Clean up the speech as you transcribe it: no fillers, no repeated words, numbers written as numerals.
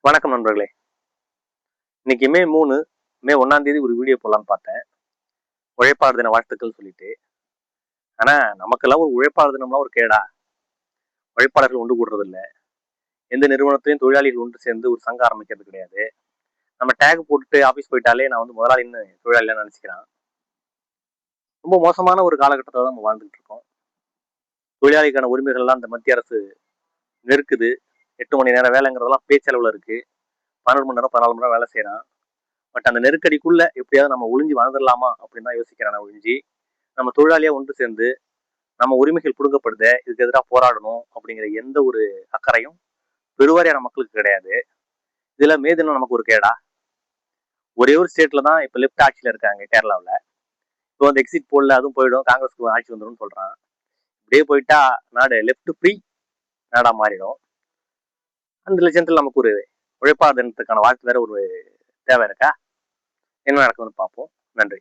வணக்கம் நண்பர்களே. இன்னைக்கு மே 3, மே 1 ஒரு வீடியோ போடலான்னு பார்த்தேன். உழைப்பாளர் தின வாழ்த்துக்கள் சொல்லிட்டு. ஆனா நமக்கெல்லாம் ஒரு உழைப்பாளர் தினம்லாம் ஒரு கேடா? உழைப்பாளர்கள் ஒன்று கூடுறது இல்லை. எந்த நிறுவனத்திலையும் தொழிலாளிகள் ஒன்று சேர்ந்து ஒரு சங்கம் ஆரம்பிக்கிறது கிடையாது. நம்ம டேக் போட்டுட்டு ஆஃபீஸ் போயிட்டாலே நான் முதலாளின்னு தொழிலாளிலாம் நினைச்சுக்கிறான். ரொம்ப மோசமான ஒரு காலகட்டத்தை தான் நம்ம வாழ்ந்துட்டு இருக்கோம். தொழிலாளிக்கான உரிமைகள்லாம் இந்த மத்திய அரசு நெருக்குது. 8 மணி நேரம் வேலைங்கிறதெல்லாம் பேச்சளவில் இருக்கு. 12 மணி நேரம் 14 மணி நேரம் வேலை செய்யறான். பட் அந்த நெருக்கடிக்குள்ள எப்படியாவது நம்ம ஒளிஞ்சு வாழ்ந்துடலாமா அப்படின்னு தான் யோசிக்கிறான ஒழிஞ்சு, நம்ம தொழிலாளியா ஒன்று சேர்ந்து நம்ம உரிமைகள் கொடுக்கப்படுது, இதுக்கு எதிராக போராடணும் அப்படிங்கிற எந்த ஒரு அக்கறையும் பெருவாரியான மக்களுக்கு கிடையாது. இதுல மே தினம் நமக்கு ஒரு கேடா? ஒரே ஒரு ஸ்டேட்ல தான் இப்ப லெப்ட் ஆட்சியில இருக்காங்க, கேரளாவில். இப்போ வந்து எக்ஸிட் போல்ல அதுவும் போயிடும், காங்கிரஸ்க்கு ஆட்சி வந்துடும் சொல்றான். இப்படியே போயிட்டா நாடு லெப்ட் ஃப்ரீ நாடா மாறிடும். அந்த லட்சத்தில் நமக்கு ஒரு உழைப்பாளர் தினத்துக்கான வாழ்த்து வேற ஒரு தேவை இருக்கா? என்ன நடக்குதுன்னு பார்ப்போம். நன்றி.